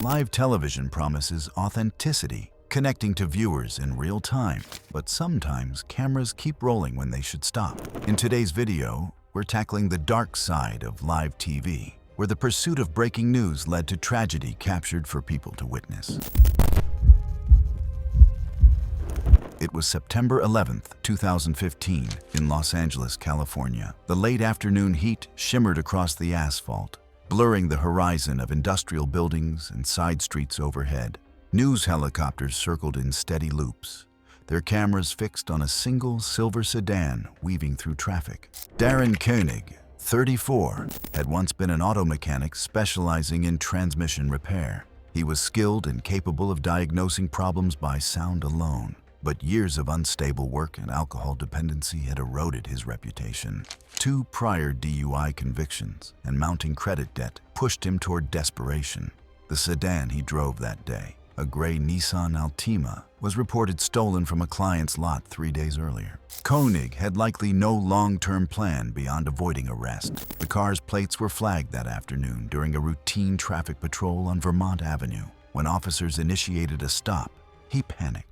Live television promises authenticity, connecting to viewers in real time, but sometimes cameras keep rolling when they should stop. In today's video, we're tackling the dark side of live TV, where the pursuit of breaking news led to tragedy captured for people to witness. It was September 11, 2015, in Los Angeles, California. The late afternoon heat shimmered across the asphalt, blurring the horizon of industrial buildings and side streets overhead. News helicopters circled in steady loops, their cameras fixed on a single silver sedan weaving through traffic. Darren Koenig, 34, had once been an auto mechanic specializing in transmission repair. He was skilled and capable of diagnosing problems by sound alone. But years of unstable work and alcohol dependency had eroded his reputation. 2 prior DUI convictions and mounting credit debt pushed him toward desperation. The sedan he drove that day, a gray Nissan Altima, was reported stolen from a client's lot 3 days earlier. Koenig had likely no long-term plan beyond avoiding arrest. The car's plates were flagged that afternoon during a routine traffic patrol on Vermont Avenue. When officers initiated a stop, he panicked.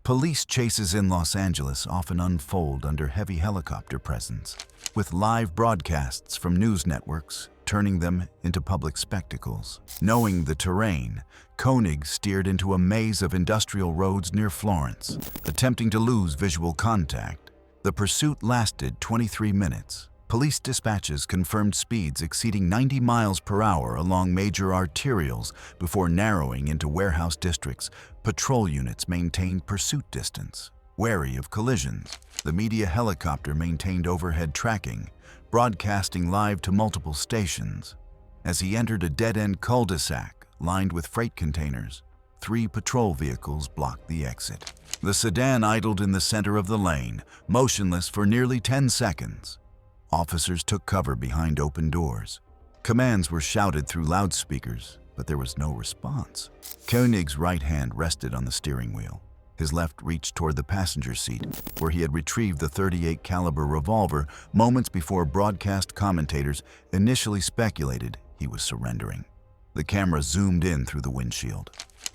Police chases in Los Angeles often unfold under heavy helicopter presence, with live broadcasts from news networks turning them into public spectacles. Knowing the terrain, Koenig steered into a maze of industrial roads near Florence, attempting to lose visual contact. The pursuit lasted 23 minutes. Police dispatches confirmed speeds exceeding 90 miles per hour along major arterials before narrowing into warehouse districts. Patrol units maintained pursuit distance, wary of collisions. The media helicopter maintained overhead tracking, broadcasting live to multiple stations. As he entered a dead-end cul-de-sac lined with freight containers, 3 patrol vehicles blocked the exit. The sedan idled in the center of the lane, motionless for nearly 10 seconds. Officers took cover behind open doors. Commands were shouted through loudspeakers, but there was no response. Koenig's right hand rested on the steering wheel. His left reached toward the passenger seat, where he had retrieved the .38 caliber revolver moments before broadcast commentators initially speculated he was surrendering. The camera zoomed in through the windshield.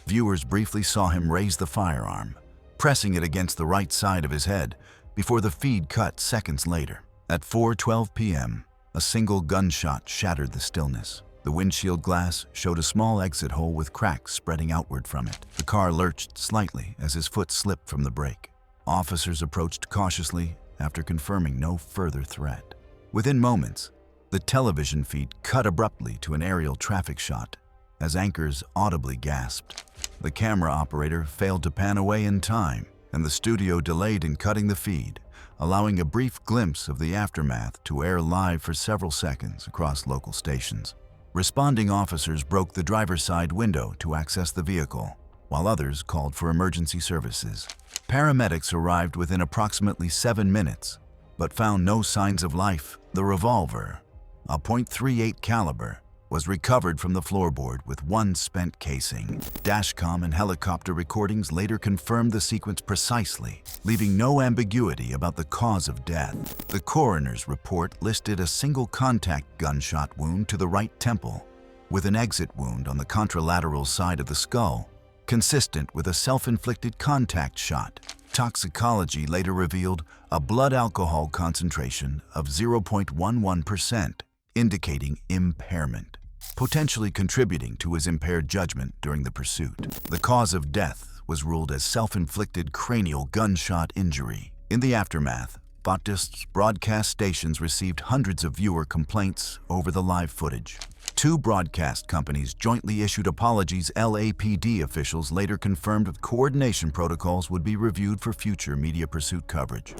Viewers briefly saw him raise the firearm, pressing it against the right side of his head, before the feed cut seconds later. At 4:12 p.m., a single gunshot shattered the stillness. The windshield glass showed a small exit hole with cracks spreading outward from it. The car lurched slightly as his foot slipped from the brake. Officers approached cautiously after confirming no further threat. Within moments, the television feed cut abruptly to an aerial traffic shot as anchors audibly gasped. The camera operator failed to pan away in time, and the studio delayed in cutting the feed, allowing a brief glimpse of the aftermath to air live for several seconds across local stations. Responding officers broke the driver's side window to access the vehicle, while others called for emergency services. Paramedics arrived within approximately 7 minutes, but found no signs of life. The revolver, a .38 caliber, was recovered from the floorboard with 1 spent casing. Dashcam and helicopter recordings later confirmed the sequence precisely, leaving no ambiguity about the cause of death. The coroner's report listed a single contact gunshot wound to the right temple, with an exit wound on the contralateral side of the skull, consistent with a self-inflicted contact shot. Toxicology later revealed a blood alcohol concentration of 0.11%, indicating impairment, potentially contributing to his impaired judgment during the pursuit. The cause of death was ruled as self-inflicted cranial gunshot injury. In the aftermath, Baptist's broadcast stations received hundreds of viewer complaints over the live footage. 2 broadcast companies jointly issued apologies. LAPD officials later confirmed that coordination protocols would be reviewed for future media pursuit coverage.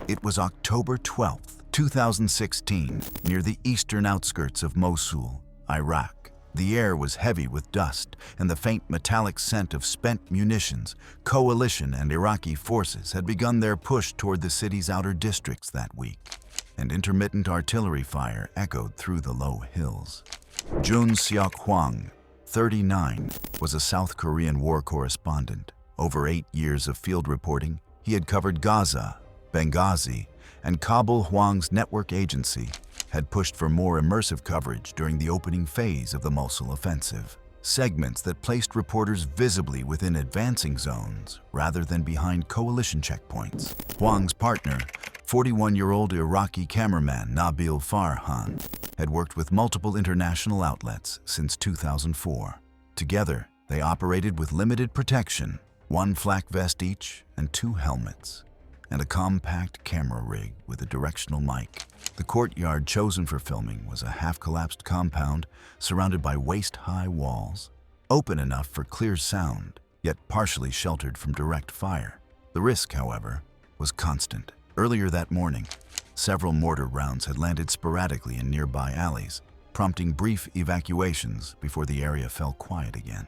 It was October 12, 2016, near the eastern outskirts of Mosul, Iraq. The air was heavy with dust and the faint metallic scent of spent munitions. Coalition and Iraqi forces had begun their push toward the city's outer districts that week, and intermittent artillery fire echoed through the low hills. Jun Seok Hwang, 39, was a South Korean war correspondent. Over 8 years of field reporting, he had covered Gaza, Benghazi, and Kabul. Hwang's network agency, had pushed for more immersive coverage during the opening phase of the Mosul offensive. Segments that placed reporters visibly within advancing zones rather than behind coalition checkpoints. Hwang's partner, 41-year-old Iraqi cameraman Nabil Farhan, had worked with multiple international outlets since 2004. Together, they operated with limited protection, one flak vest each and 2 helmets, and a compact camera rig with a directional mic. The courtyard chosen for filming was a half-collapsed compound surrounded by waist-high walls, open enough for clear sound, yet partially sheltered from direct fire. The risk, however, was constant. Earlier that morning, several mortar rounds had landed sporadically in nearby alleys, prompting brief evacuations before the area fell quiet again.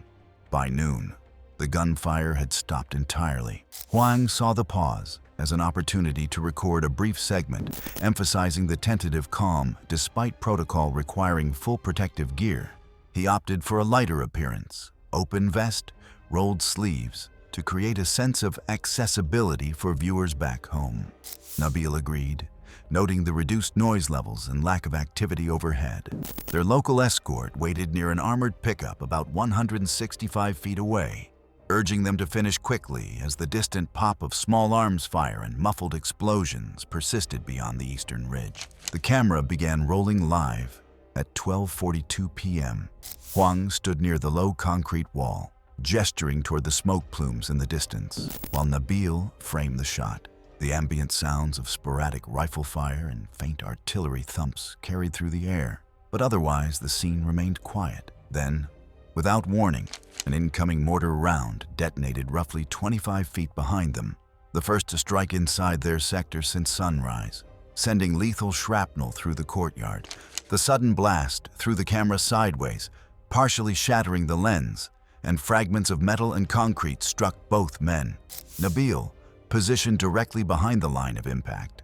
By noon, the gunfire had stopped entirely. Hwang saw the pause as an opportunity to record a brief segment emphasizing the tentative calm despite protocol requiring full protective gear. He opted for a lighter appearance, open vest, rolled sleeves, to create a sense of accessibility for viewers back home. Nabil agreed, noting the reduced noise levels and lack of activity overhead. Their local escort waited near an armored pickup about 165 feet away, urging them to finish quickly as the distant pop of small arms fire and muffled explosions persisted beyond the eastern ridge. The camera began rolling live at 12:42 p.m. Hwang stood near the low concrete wall, gesturing toward the smoke plumes in the distance, while Nabil framed the shot. The ambient sounds of sporadic rifle fire and faint artillery thumps carried through the air, but otherwise the scene remained quiet. Then, without warning, an incoming mortar round detonated roughly 25 feet behind them, the first to strike inside their sector since sunrise, sending lethal shrapnel through the courtyard. The sudden blast threw the camera sideways, partially shattering the lens, and fragments of metal and concrete struck both men. Nabil, positioned directly behind the line of impact,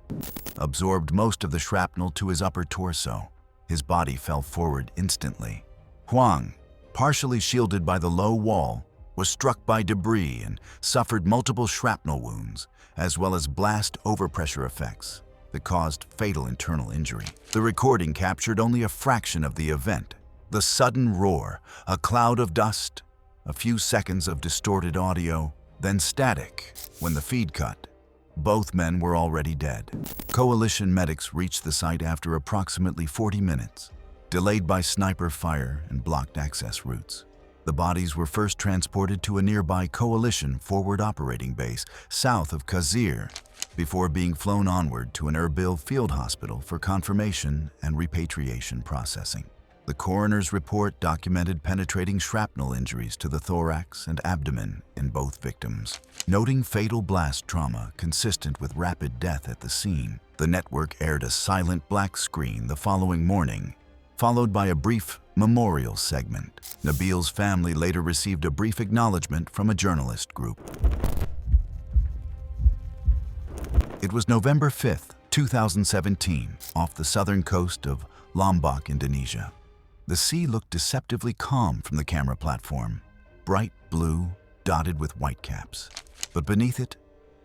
absorbed most of the shrapnel to his upper torso. His body fell forward instantly. Hwang, partially shielded by the low wall, was struck by debris and suffered multiple shrapnel wounds, as well as blast overpressure effects that caused fatal internal injury. The recording captured only a fraction of the event. The sudden roar, a cloud of dust, a few seconds of distorted audio, then static. When the feed cut, both men were already dead. Coalition medics reached the site after approximately 40 minutes, delayed by sniper fire and blocked access routes. The bodies were first transported to a nearby coalition forward operating base south of Qasir, before being flown onward to an Erbil field hospital for confirmation and repatriation processing. The coroner's report documented penetrating shrapnel injuries to the thorax and abdomen in both victims. Noting fatal blast trauma consistent with rapid death at the scene, the network aired a silent black screen the following morning, followed by a brief memorial segment. Nabil's family later received a brief acknowledgement from a journalist group. It was November 5th, 2017, off the southern coast of Lombok, Indonesia. The sea looked deceptively calm from the camera platform, bright blue, dotted with whitecaps. But beneath it,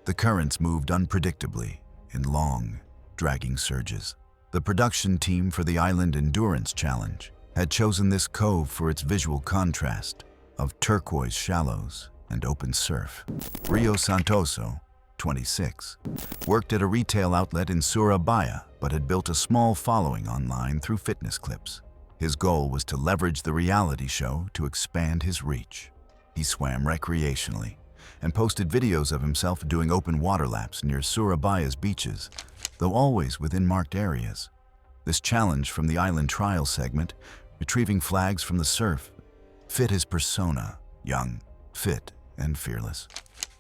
the currents moved unpredictably in long, dragging surges. The production team for the Island Endurance Challenge had chosen this cove for its visual contrast of turquoise shallows and open surf. Rio Santoso, 26, worked at a retail outlet in Surabaya but had built a small following online through fitness clips. His goal was to leverage the reality show to expand his reach. He swam recreationally and posted videos of himself doing open water laps near Surabaya's beaches, though always within marked areas. This challenge from the island trial segment, retrieving flags from the surf, fit his persona, young, fit, and fearless.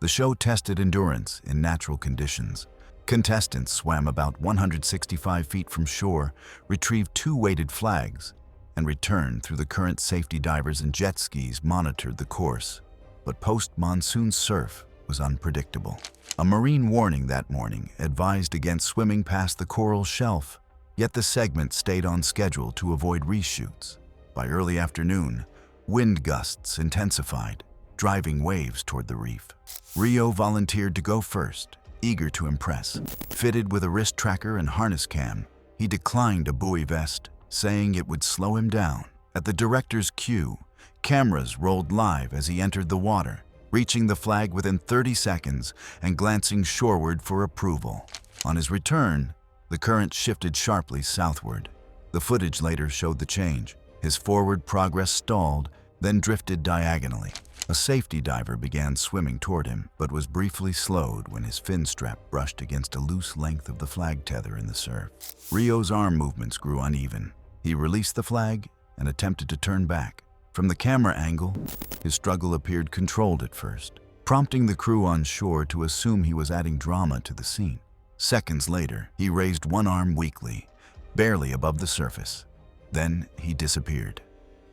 The show tested endurance in natural conditions. Contestants swam about 165 feet from shore, retrieved 2 weighted flags, and returned through the current. Safety divers and jet skis monitored the course, but post-monsoon surf was unpredictable. A marine warning that morning advised against swimming past the coral shelf, yet the segment stayed on schedule to avoid reshoots. By early afternoon, wind gusts intensified, driving waves toward the reef. Rio volunteered to go first, eager to impress. Fitted with a wrist tracker and harness cam, he He declined a buoy vest, saying it would slow him down. At the director's cue, cameras rolled live as he entered the water, reaching the flag within 30 seconds and glancing shoreward for approval. On his return, the current shifted sharply southward. The footage later showed the change. His forward progress stalled, then drifted diagonally. A safety diver began swimming toward him, but was briefly slowed when his fin strap brushed against a loose length of the flag tether in the surf. Rio's arm movements grew uneven. He released the flag and attempted to turn back. From the camera angle, his struggle appeared controlled at first, prompting the crew on shore to assume he was adding drama to the scene. Seconds later, he raised one arm weakly, barely above the surface. Then he disappeared.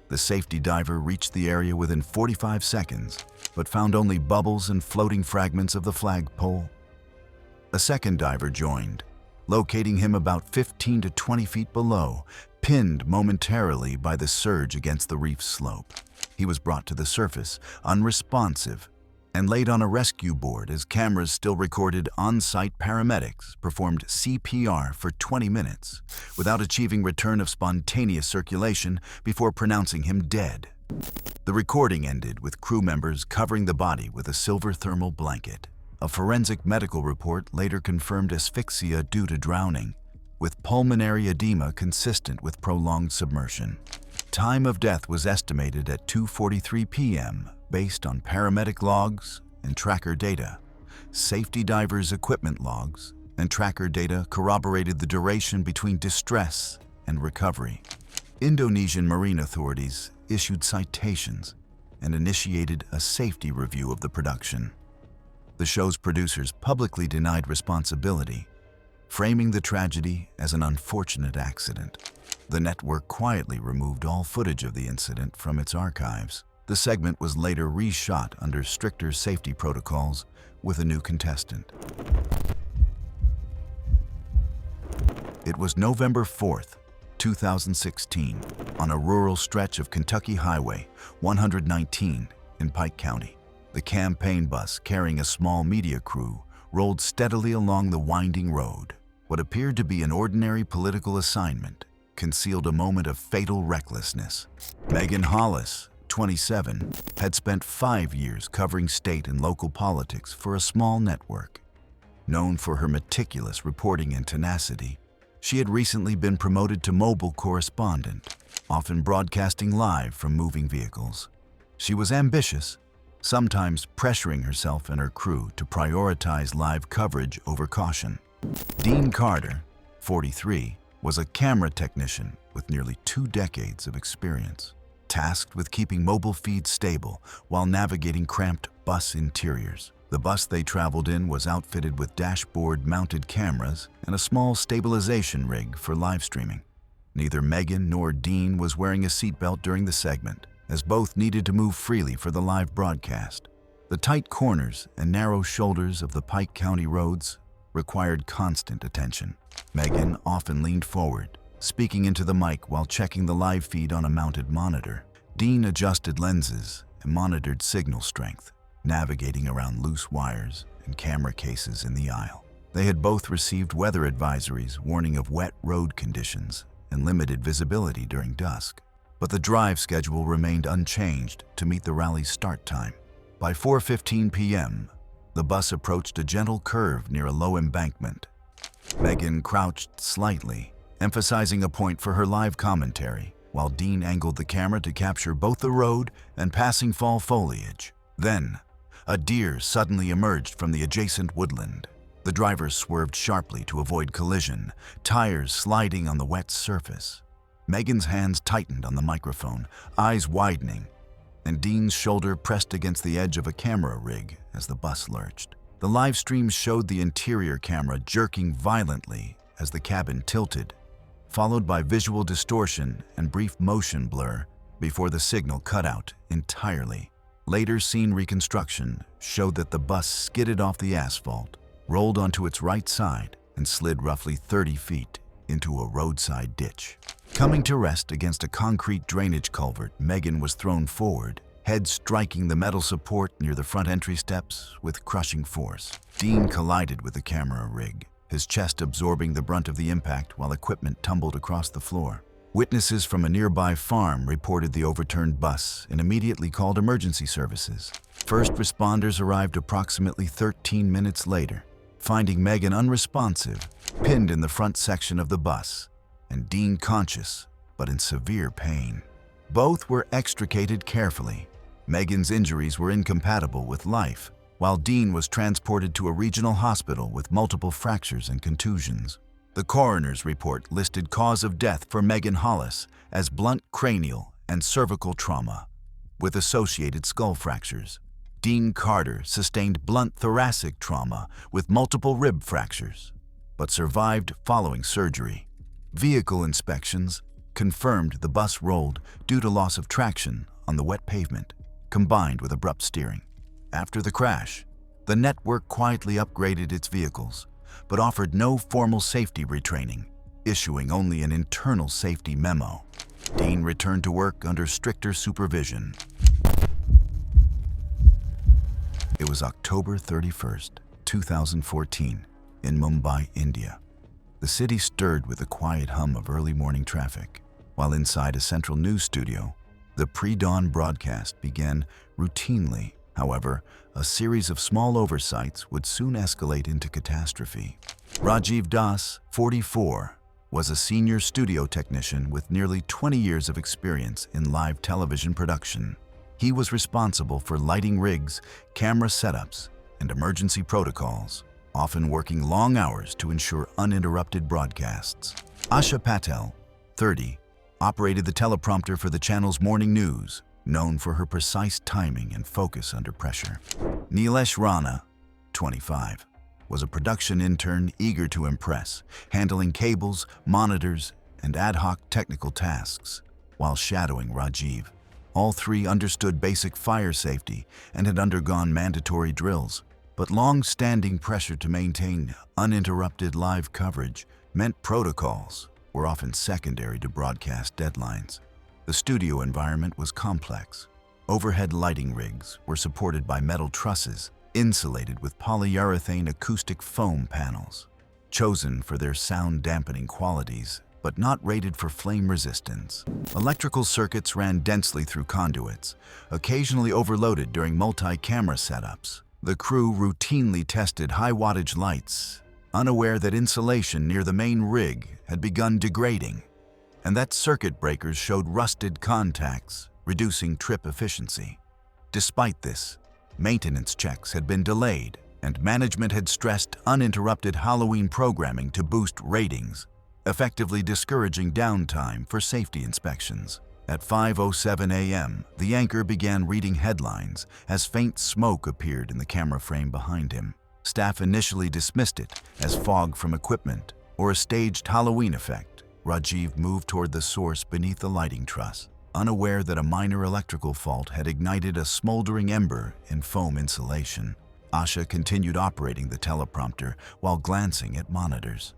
The safety diver reached the area within 45 seconds, but found only bubbles and floating fragments of the flagpole. A second diver joined, locating him about 15 to 20 feet below, pinned momentarily by the surge against the reef slope. He was brought to the surface, unresponsive, and laid on a rescue board as cameras still recorded on-site paramedics performed CPR for 20 minutes without achieving return of spontaneous circulation before pronouncing him dead. The recording ended with crew members covering the body with a silver thermal blanket. A forensic medical report later confirmed asphyxia due to drowning, with pulmonary edema consistent with prolonged submersion. Time of death was estimated at 2:43 p.m. based on paramedic logs and tracker data. Safety divers' equipment logs and tracker data corroborated the duration between distress and recovery. Indonesian marine authorities issued citations and initiated a safety review of the production. The show's producers publicly denied responsibility, framing the tragedy as an unfortunate accident. The network quietly removed all footage of the incident from its archives. The segment was later reshot under stricter safety protocols with a new contestant. It was November 4th, 2016, on a rural stretch of Kentucky Highway 119 in Pike County. The campaign bus carrying a small media crew rolled steadily along the winding road. What appeared to be an ordinary political assignment concealed a moment of fatal recklessness. Megan Hollis, 27, had spent 5 years covering state and local politics for a small network. Known for her meticulous reporting and tenacity, she had recently been promoted to mobile correspondent, often broadcasting live from moving vehicles. She was ambitious, sometimes pressuring herself and her crew to prioritize live coverage over caution. Dean Carter, 43, was a camera technician with nearly 2 decades of experience, tasked with keeping mobile feeds stable while navigating cramped bus interiors. The bus they traveled in was outfitted with dashboard-mounted cameras and a small stabilization rig for live streaming. Neither Megan nor Dean was wearing a seatbelt during the segment, as both needed to move freely for the live broadcast. The tight corners and narrow shoulders of the Pike County roads required constant attention. Megan often leaned forward, speaking into the mic while checking the live feed on a mounted monitor. Dean adjusted lenses and monitored signal strength, navigating around loose wires and camera cases in the aisle. They had both received weather advisories warning of wet road conditions and limited visibility during dusk. But the drive schedule remained unchanged to meet the rally's start time. By 4:15 p.m., the bus approached a gentle curve near a low embankment. Megan crouched slightly, emphasizing a point for her live commentary, while Dean angled the camera to capture both the road and passing fall foliage. Then, a deer suddenly emerged from the adjacent woodland. The driver swerved sharply to avoid collision, tires sliding on the wet surface. Megan's hands tightened on the microphone, eyes widening, and Dean's shoulder pressed against the edge of a camera rig as the bus lurched. The live stream showed the interior camera jerking violently as the cabin tilted, followed by visual distortion and brief motion blur before the signal cut out entirely. Later scene reconstruction showed that the bus skidded off the asphalt, rolled onto its right side, and slid roughly 30 feet into a roadside ditch. Coming to rest against a concrete drainage culvert, Megan was thrown forward, head striking the metal support near the front entry steps with crushing force. Dean collided with the camera rig, his chest absorbing the brunt of the impact while equipment tumbled across the floor. Witnesses from a nearby farm reported the overturned bus and immediately called emergency services. First responders arrived approximately 13 minutes later, finding Megan unresponsive, pinned in the front section of the bus, and Dean conscious, but in severe pain. Both were extricated carefully. Megan's injuries were incompatible with life, while Dean was transported to a regional hospital with multiple fractures and contusions. The coroner's report listed cause of death for Megan Hollis as blunt cranial and cervical trauma, with associated skull fractures. Dean Carter sustained blunt thoracic trauma with multiple rib fractures, but survived following surgery. Vehicle inspections confirmed the bus rolled due to loss of traction on the wet pavement, combined with abrupt steering. After the crash, the network quietly upgraded its vehicles, but offered no formal safety retraining, issuing only an internal safety memo. Dean returned to work under stricter supervision. It was October 31st, 2014, in Mumbai, India. The city stirred with the quiet hum of early morning traffic, while inside a central news studio, the pre-dawn broadcast began routinely. However, a series of small oversights would soon escalate into catastrophe. Rajiv Das, 44, was a senior studio technician with nearly 20 years of experience in live television production. He was responsible for lighting rigs, camera setups, and emergency protocols, often working long hours to ensure uninterrupted broadcasts. Asha Patel, 30, operated the teleprompter for the channel's morning news, known for her precise timing and focus under pressure. Nilesh Rana, 25, was a production intern eager to impress, handling cables, monitors, and ad hoc technical tasks, while shadowing Rajiv. All three understood basic fire safety and had undergone mandatory drills, but long-standing pressure to maintain uninterrupted live coverage meant protocols were often secondary to broadcast deadlines. The studio environment was complex. Overhead lighting rigs were supported by metal trusses, insulated with polyurethane acoustic foam panels, chosen for their sound-dampening qualities, but not rated for flame resistance. Electrical circuits ran densely through conduits, occasionally overloaded during multi-camera setups. The crew routinely tested high-wattage lights, unaware that insulation near the main rig had begun degrading, and that circuit breakers showed rusted contacts, reducing trip efficiency. Despite this, maintenance checks had been delayed, and management had stressed uninterrupted Halloween programming to boost ratings, effectively discouraging downtime for safety inspections. At 5:07 a.m., the anchor began reading headlines as faint smoke appeared in the camera frame behind him. Staff initially dismissed it as fog from equipment or a staged Halloween effect. Rajiv moved toward the source beneath the lighting truss, unaware that a minor electrical fault had ignited a smoldering ember in foam insulation. Asha continued operating the teleprompter while glancing at monitors.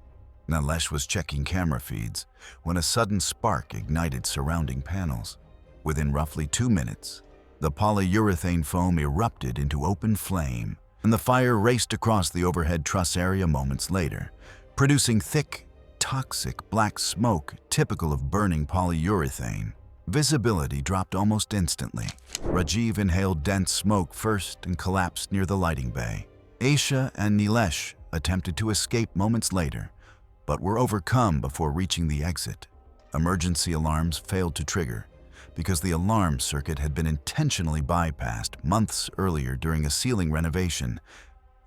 Nilesh was checking camera feeds when a sudden spark ignited surrounding panels. Within roughly 2 minutes, the polyurethane foam erupted into open flame, and the fire raced across the overhead truss area moments later, producing thick, toxic black smoke typical of burning polyurethane. Visibility dropped almost instantly. Rajiv inhaled dense smoke first and collapsed near the lighting bay. Asha and Nilesh attempted to escape moments later, but were overcome before reaching the exit. Emergency alarms failed to trigger because the alarm circuit had been intentionally bypassed months earlier during a ceiling renovation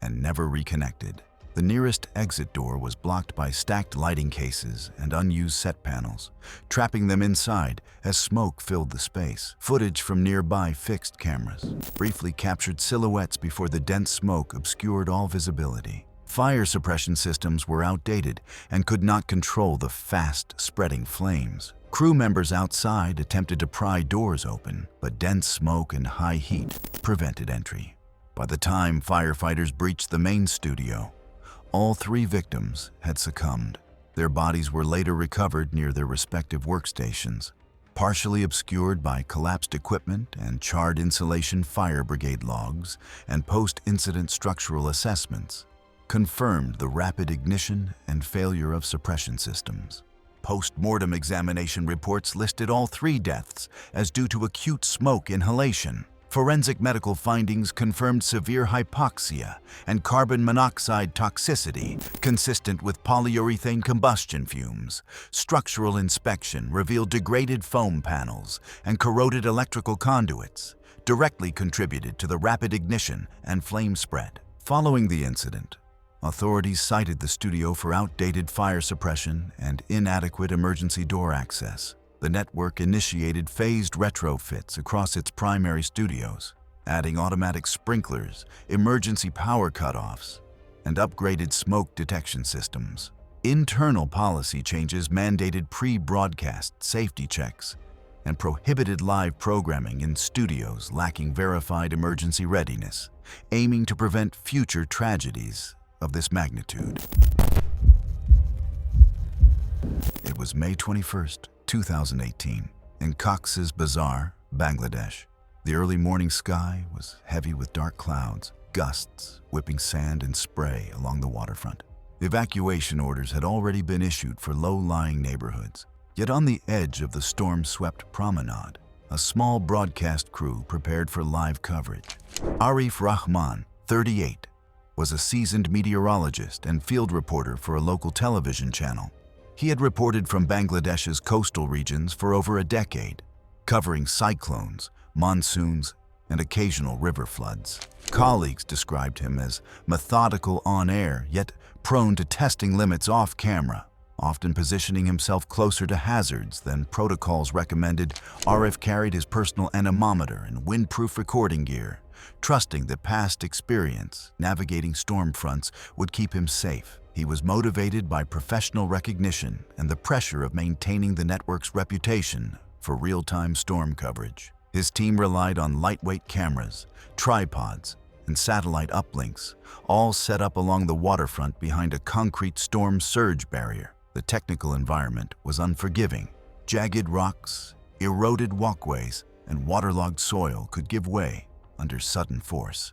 and never reconnected. The nearest exit door was blocked by stacked lighting cases and unused set panels, trapping them inside as smoke filled the space. Footage from nearby fixed cameras briefly captured silhouettes before the dense smoke obscured all visibility. Fire suppression systems were outdated and could not control the fast-spreading flames. Crew members outside attempted to pry doors open, but dense smoke and high heat prevented entry. By the time firefighters breached the main studio, all 3 victims had succumbed. Their bodies were later recovered near their respective workstations, partially obscured by collapsed equipment and charred insulation. Fire brigade logs and post-incident structural assessments confirmed the rapid ignition and failure of suppression systems. Post-mortem examination reports listed all 3 deaths as due to acute smoke inhalation. Forensic medical findings confirmed severe hypoxia and carbon monoxide toxicity consistent with polyurethane combustion fumes. Structural inspection revealed degraded foam panels and corroded electrical conduits, directly contributed to the rapid ignition and flame spread. Following the incident, authorities cited the studio for outdated fire suppression and inadequate emergency door access. The network initiated phased retrofits across its primary studios, adding automatic sprinklers, emergency power cutoffs, and upgraded smoke detection systems. Internal policy changes mandated pre-broadcast safety checks and prohibited live programming in studios lacking verified emergency readiness, aiming to prevent future tragedies of this magnitude. It was May 21st, 2018, in Cox's Bazar, Bangladesh. The early morning sky was heavy with dark clouds, gusts whipping sand and spray along the waterfront. Evacuation orders had already been issued for low-lying neighborhoods. Yet on the edge of the storm-swept promenade, a small broadcast crew prepared for live coverage. Arif Rahman, 38, was a seasoned meteorologist and field reporter for a local television channel. He had reported from Bangladesh's coastal regions for over a decade, covering cyclones, monsoons, and occasional river floods. Colleagues described him as methodical on air, yet prone to testing limits off camera, often positioning himself closer to hazards than protocols recommended. Arif carried his personal anemometer and windproof recording gear, trusting that past experience navigating storm fronts would keep him safe. He was motivated by professional recognition and the pressure of maintaining the network's reputation for real-time storm coverage. His team relied on lightweight cameras, tripods, and satellite uplinks, all set up along the waterfront behind a concrete storm surge barrier. The technical environment was unforgiving. Jagged rocks, eroded walkways, and waterlogged soil could give way under sudden force.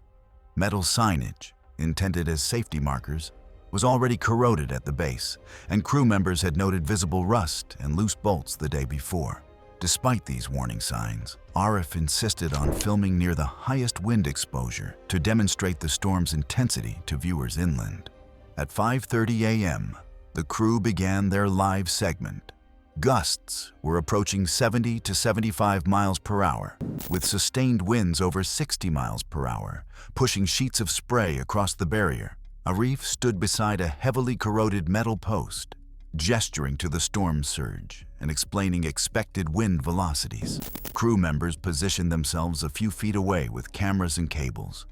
Metal signage, intended as safety markers, was already corroded at the base, and crew members had noted visible rust and loose bolts the day before. Despite these warning signs, Arif insisted on filming near the highest wind exposure to demonstrate the storm's intensity to viewers inland. At 5:30 a.m., the crew began their live segment. Gusts were approaching 70 to 75 miles per hour, with sustained winds over 60 miles per hour, pushing sheets of spray across the barrier. Arif stood beside a heavily corroded metal post, gesturing to the storm surge and explaining expected wind velocities. Crew members positioned themselves a few feet away with cameras and cables,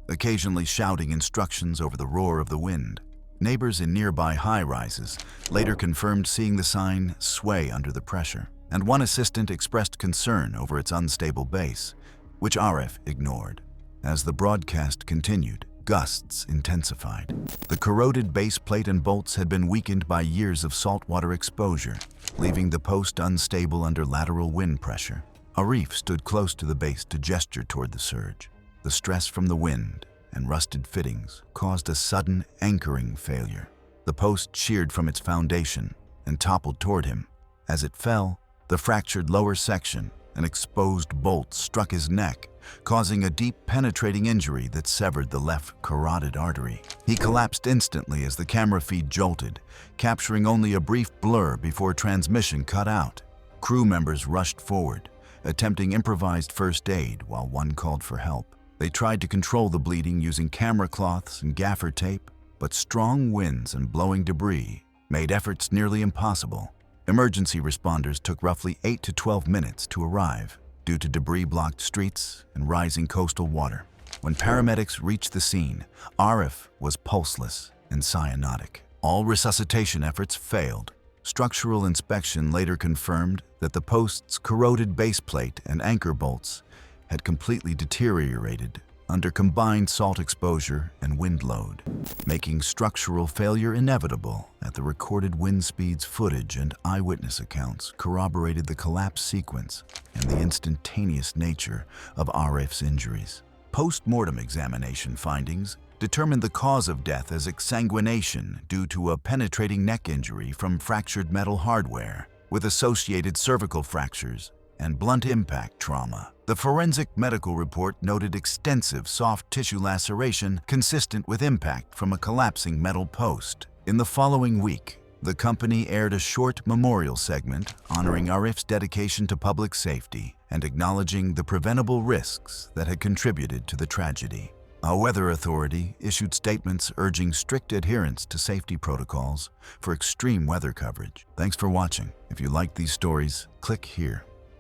occasionally shouting instructions over the roar of the wind. Neighbors in nearby high-rises later confirmed seeing the sign sway under the pressure, and one assistant expressed concern over its unstable base, which Arif ignored. As the broadcast continued, gusts intensified. The corroded base plate and bolts had been weakened by years of saltwater exposure, leaving the post unstable under lateral wind pressure. Arif stood close to the base to gesture toward the surge. The stress from the wind and rusted fittings caused a sudden anchoring failure. The post sheared from its foundation and toppled toward him. As it fell, the fractured lower section and exposed bolt struck his neck, causing a deep penetrating injury that severed the left carotid artery. He collapsed instantly as the camera feed jolted, capturing only a brief blur before transmission cut out. Crew members rushed forward, attempting improvised first aid while one called for help. They tried to control the bleeding using camera cloths and gaffer tape, but strong winds and blowing debris made efforts nearly impossible. Emergency responders took roughly 8 to 12 minutes to arrive due to debris-blocked streets and rising coastal water. When paramedics reached the scene, Arif was pulseless and cyanotic. All resuscitation efforts failed. Structural inspection later confirmed that the post's corroded baseplate and anchor bolts had completely deteriorated under combined salt exposure and wind load, making structural failure inevitable. At the recorded wind speeds footage and eyewitness accounts corroborated the collapse sequence and the instantaneous nature of Arif's injuries. Post-mortem examination findings determined the cause of death as exsanguination due to a penetrating neck injury from fractured metal hardware, with associated cervical fractures and blunt impact trauma. The forensic medical report noted extensive soft tissue laceration consistent with impact from a collapsing metal post. In the following week, the company aired a short memorial segment honoring Arif's dedication to public safety and acknowledging the preventable risks that had contributed to the tragedy. A weather authority issued statements urging strict adherence to safety protocols for extreme weather coverage. Thanks for watching. If you like these stories, click here.